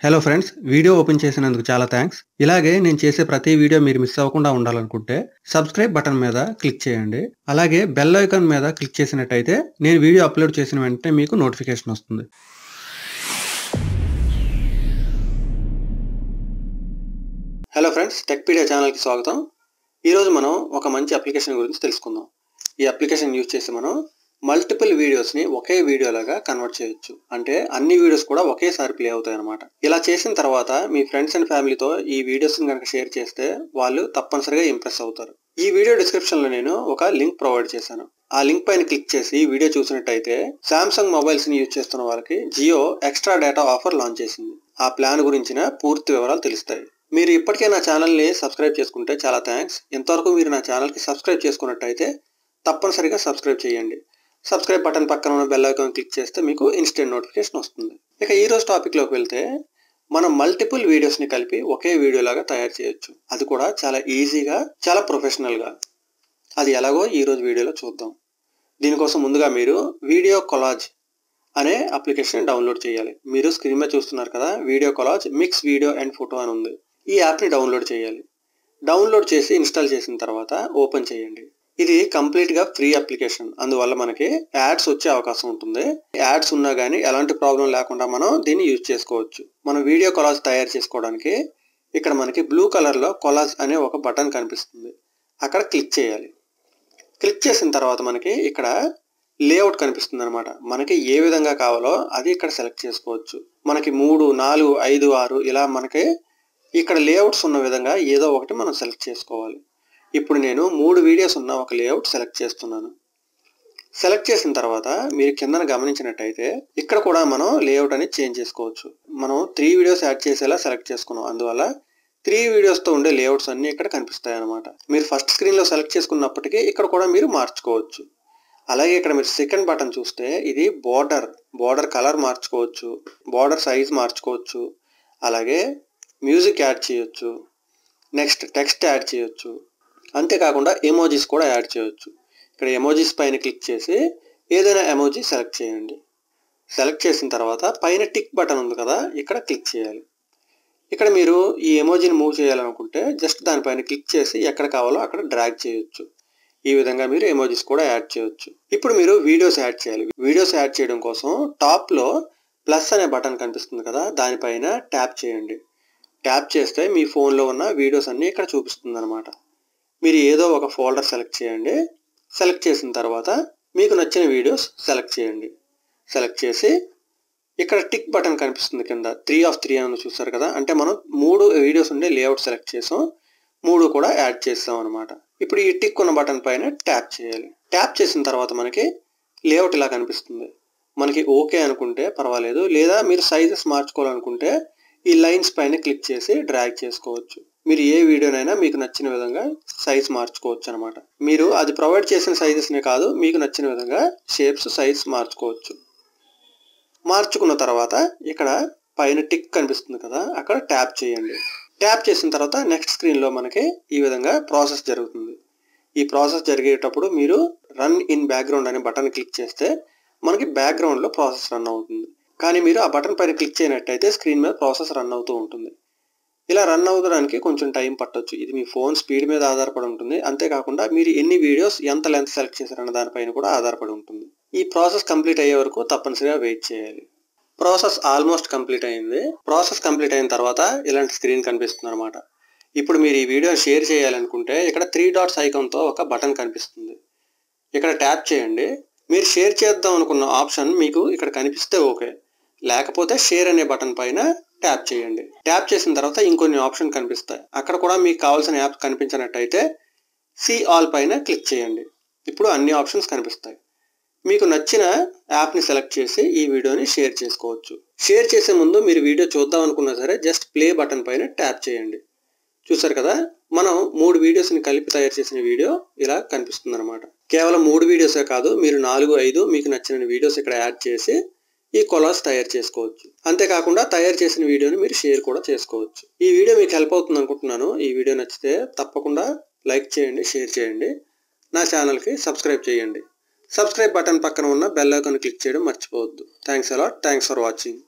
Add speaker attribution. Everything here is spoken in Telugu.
Speaker 1: హలో ఫ్రెండ్స్, వీడియో ఓపెన్ చేసినందుకు చాలా థ్యాంక్స్. ఇలాగే నేను చేసే ప్రతి వీడియో మీరు మిస్ అవ్వకుండా ఉండాలనుకుంటే సబ్స్క్రైబ్ బటన్ మీద క్లిక్ చేయండి. అలాగే బెల్ ఐకాన్ మీద క్లిక్ చేసినట్టయితే నేను వీడియో అప్లోడ్ చేసిన వెంటనే మీకు నోటిఫికేషన్ వస్తుంది. హలో ఫ్రెండ్స్, టెక్పీడియా ఛానల్కి స్వాగతం. ఈరోజు మనం ఒక మంచి అప్లికేషన్ గురించి తెలుసుకుందాం. ఈ అప్లికేషన్ యూజ్ చేసి మనం మల్టిపుల్ వీడియోస్ని ఒకే వీడియోలాగా కన్వర్ట్ చేయొచ్చు. అంటే అన్ని వీడియోస్ కూడా ఒకేసారి ప్లే అవుతాయి అన్నమాట. ఇలా చేసిన తర్వాత మీ ఫ్రెండ్స్ అండ్ ఫ్యామిలీతో ఈ వీడియోస్ని కనుక షేర్ చేస్తే వాళ్ళు తప్పనిసరిగా ఇంప్రెస్ అవుతారు. ఈ వీడియో డిస్క్రిప్షన్లో నేను ఒక లింక్ ప్రొవైడ్ చేశాను. ఆ లింక్ పైన క్లిక్ చేసి వీడియో చూసినట్టయితే సామ్సంగ్ మొబైల్స్ని యూజ్ చేస్తున్న వాళ్ళకి Jio extra data offer launch చేసింది. ఆ ప్లాన్ గురించిన పూర్తి వివరాలు తెలుస్తాయి. మీరు ఇప్పటికే నా ఛానల్ని సబ్స్క్రైబ్ చేసుకుంటే చాలా థ్యాంక్స్. ఇంతవరకు మీరు నా ఛానల్కి సబ్స్క్రైబ్ చేసుకున్నట్టయితే తప్పనిసరిగా సబ్స్క్రైబ్ చేయండి. సబ్స్క్రైబ్ బటన్ పక్కన ఉన్న బెల్ ఐకాన్ క్లిక్ చేస్తే మీకు ఇన్స్టెంట్ నోటిఫికేషన్ వస్తుంది. ఇక ఈ రోజు టాపిక్లోకి వెళ్తే మనం మల్టిపుల్ వీడియోస్ని కలిపి ఒకే వీడియోలాగా తయారు చేయొచ్చు. అది కూడా చాలా ఈజీగా, చాలా ప్రొఫెషనల్గా. అది ఎలాగో ఈ రోజు వీడియోలో చూద్దాం. దీనికోసం ముందుగా మీరు వీడియో కొలాజ్ అనే అప్లికేషన్ డౌన్లోడ్ చేయాలి. మీరు స్క్రీన్ మీద చూస్తున్నారు కదా, video collage mix video and photo అని ఉంది. ఈ యాప్ని డౌన్లోడ్ చేయాలి. డౌన్లోడ్ చేసి ఇన్స్టాల్ చేసిన తర్వాత ఓపెన్ చేయండి. ఇది కంప్లీట్గా ఫ్రీ అప్లికేషన్, అందువల్ల మనకి యాడ్స్ వచ్చే అవకాశం ఉంటుంది. యాడ్స్ ఉన్నా కానీ ఎలాంటి ప్రాబ్లం లేకుండా మనం దీన్ని యూజ్ చేసుకోవచ్చు. మనం వీడియో కొలాజ్ తయారు చేసుకోవడానికి ఇక్కడ మనకి బ్లూ కలర్లో కొలాజ్ అనే ఒక బటన్ కనిపిస్తుంది. అక్కడ క్లిక్ చేయాలి. క్లిక్ చేసిన తర్వాత మనకి ఇక్కడ లేఅవుట్ కనిపిస్తుంది అనమాట. మనకి ఏ విధంగా కావాలో అది ఇక్కడ సెలెక్ట్ చేసుకోవచ్చు. మనకి 3, 4, 5, 6 ఇలా మనకి ఇక్కడ లేఅవుట్స్ ఉన్న విధంగా ఏదో ఒకటి మనం సెలెక్ట్ చేసుకోవాలి. ఇప్పుడు నేను 3 వీడియోస్ ఉన్న ఒక లేఅవుట్ సెలెక్ట్ చేస్తున్నాను. సెలెక్ట్ చేసిన తర్వాత మీరు కిందన గమనించినట్టయితే ఇక్కడ కూడా మనం లేఅవుట్ అనేది చేంజ్ చేసుకోవచ్చు. మనం 3 వీడియోస్ యాడ్ చేసేలా సెలెక్ట్ చేసుకున్నాం. అందువల్ల 3 వీడియోస్తో ఉండే లేఅవుట్స్ అన్నీ ఇక్కడ కనిపిస్తాయి అన్నమాట. మీరు ఫస్ట్ స్క్రీన్లో సెలెక్ట్ చేసుకున్నప్పటికీ ఇక్కడ కూడా మీరు మార్చుకోవచ్చు. అలాగే ఇక్కడ మీరు సెకండ్ బటన్ చూస్తే ఇది బోర్డర్ కలర్ మార్చుకోవచ్చు, బోర్డర్ సైజ్ మార్చుకోవచ్చు, అలాగే మ్యూజిక్ యాడ్ చేయొచ్చు, నెక్స్ట్ టెక్స్ట్ యాడ్ చేయొచ్చు, అంతేకాకుండా ఎమోజీస్ కూడా యాడ్ చేయొచ్చు. ఇక్కడ ఎమోజీస్ పైన క్లిక్ చేసి ఏదైనా ఎమోజీ సెలెక్ట్ చేయండి. సెలెక్ట్ చేసిన తర్వాత పైన టిక్ బటన్ ఉంది కదా, ఇక్కడ క్లిక్ చేయాలి. ఇక్కడ మీరు ఈ ఎమోజీని మూవ్ చేయాలనుకుంటే జస్ట్ దానిపైన క్లిక్ చేసి ఎక్కడ కావాలో అక్కడ డ్రాగ్ చేయొచ్చు. ఈ విధంగా మీరు ఎమోజీస్ కూడా యాడ్ చేయొచ్చు. ఇప్పుడు మీరు వీడియోస్ యాడ్ చేయాలి. వీడియోస్ యాడ్ చేయడం కోసం టాప్లో ప్లస్ అనే బటన్ కనిపిస్తుంది కదా, దానిపైన ట్యాప్ చేయండి. ట్యాప్ చేస్తే మీ ఫోన్లో ఉన్న వీడియోస్ అన్నీ ఇక్కడ చూపిస్తుంది అనమాట. మీరు ఏదో ఒక ఫోల్డర్ సెలెక్ట్ చేయండి. సెలెక్ట్ చేసిన తర్వాత మీకు నచ్చిన వీడియోస్ సెలెక్ట్ చేయండి. సెలెక్ట్ చేసి ఇక్కడ టిక్ బటన్ కనిపిస్తుంది కింద 3 of 3 అని చూస్తారు కదా, అంటే మనం 3 వీడియోస్ ఉండే లేఅవుట్ సెలెక్ట్ చేసాం, 3 కూడా యాడ్ చేస్తాం అనమాట. ఇప్పుడు ఈ టిక్ ఉన్న బటన్ పైన ట్యాప్ చేయాలి. ట్యాప్ చేసిన తర్వాత మనకి లేఅవుట్ ఇలా కనిపిస్తుంది. మనకి ఓకే అనుకుంటే పర్వాలేదు, లేదా మీరు సైజెస్ మార్చుకోవాలనుకుంటే ఈ లైన్స్ పైన క్లిక్ చేసి డ్రాగ్ చేసుకోవచ్చు. మీరు ఏ వీడియోనైనా మీకు నచ్చిన విధంగా సైజ్ మార్చుకోవచ్చు అనమాట. మీరు అది ప్రొవైడ్ చేసిన సైజెస్నే కాదు, మీకు నచ్చిన విధంగా షేప్స్, సైజ్ మార్చుకోవచ్చు. మార్చుకున్న తర్వాత ఇక్కడ పైన టిక్ కనిపిస్తుంది కదా, అక్కడ ట్యాప్ చేయండి. ట్యాప్ చేసిన తర్వాత నెక్స్ట్ స్క్రీన్లో మనకి ఈ విధంగా ప్రాసెస్ జరుగుతుంది. ఈ ప్రాసెస్ జరిగేటప్పుడు మీరు రన్ ఇన్ బ్యాక్గ్రౌండ్ అనే బటన్ క్లిక్ చేస్తే మనకి బ్యాక్గ్రౌండ్లో ప్రాసెస్ రన్ అవుతుంది. కానీ మీరు ఆ బటన్ పైన క్లిక్ చేయనట్టయితే స్క్రీన్ మీద ప్రాసెస్ రన్ అవుతూ ఉంటుంది. ఇలా రన్ అవ్వడానికి కొంచెం టైం పట్టొచ్చు. ఇది మీ ఫోన్ స్పీడ్ మీద ఆధారపడి ఉంటుంది. అంతేకాకుండా మీరు ఎన్ని వీడియోస్ ఎంత లెంత్ సెలెక్ట్ చేశారన్న దానిపైన కూడా ఆధారపడి ఉంటుంది. ఈ ప్రాసెస్ కంప్లీట్ అయ్యే వరకు తప్పనిసరిగా వెయిట్ చేయాలి. ప్రాసెస్ ఆల్మోస్ట్ కంప్లీట్ అయింది. ప్రాసెస్ కంప్లీట్ అయిన తర్వాత ఇలాంటి స్క్రీన్ కనిపిస్తుంది అనమాట. ఇప్పుడు మీరు ఈ వీడియో షేర్ చేయాలనుకుంటే ఇక్కడ 3 dots ఐకాన్తో ఒక బటన్ కనిపిస్తుంది. ఇక్కడ ట్యాప్ చేయండి. మీరు షేర్ చేద్దాం అనుకున్న ఆప్షన్ మీకు ఇక్కడ కనిపిస్తే ఓకే, లేకపోతే షేర్ అనే బటన్ పైన ట్యాప్ చేయండి. ట్యాప్ చేసిన తర్వాత ఇంకొన్ని ఆప్షన్ కనిపిస్తాయి. అక్కడ కూడా మీకు కావాల్సిన యాప్ కనిపించినట్టయితే సీ ఆల్ పైన క్లిక్ చేయండి. ఇప్పుడు అన్ని ఆప్షన్స్ కనిపిస్తాయి. మీకు నచ్చిన యాప్ని సెలెక్ట్ చేసి ఈ వీడియోని షేర్ చేసుకోవచ్చు. షేర్ చేసే ముందు మీరు వీడియో చూద్దాం అనుకున్నా సరే జస్ట్ ప్లే బటన్ పైన ట్యాప్ చేయండి. చూసారు కదా, మనం 3 వీడియోస్ని కలిపి తయారు చేసిన వీడియో ఇలా కనిపిస్తుంది అనమాట. కేవలం 3 వీడియోసే కాదు, మీరు 4, 5 మీకు నచ్చిన వీడియోస్ ఇక్కడ యాడ్ చేసి ఈ కొలాజ్ తయారు చేసుకోవచ్చు. అంతేకాకుండా తయారు చేసిన వీడియోని మీరు షేర్ కూడా చేసుకోవచ్చు. ఈ వీడియో మీకు హెల్ప్ అవుతుంది అనుకుంటున్నాను. ఈ వీడియో నచ్చితే తప్పకుండా లైక్ చేయండి, షేర్ చేయండి, నా ఛానల్కి సబ్స్క్రైబ్ చేయండి. సబ్స్క్రైబ్ బటన్ పక్కన ఉన్న బెల్ ఐకాన్ క్లిక్ చేయడం మర్చిపోవద్దు. Thanks a lot. Thanks for watching.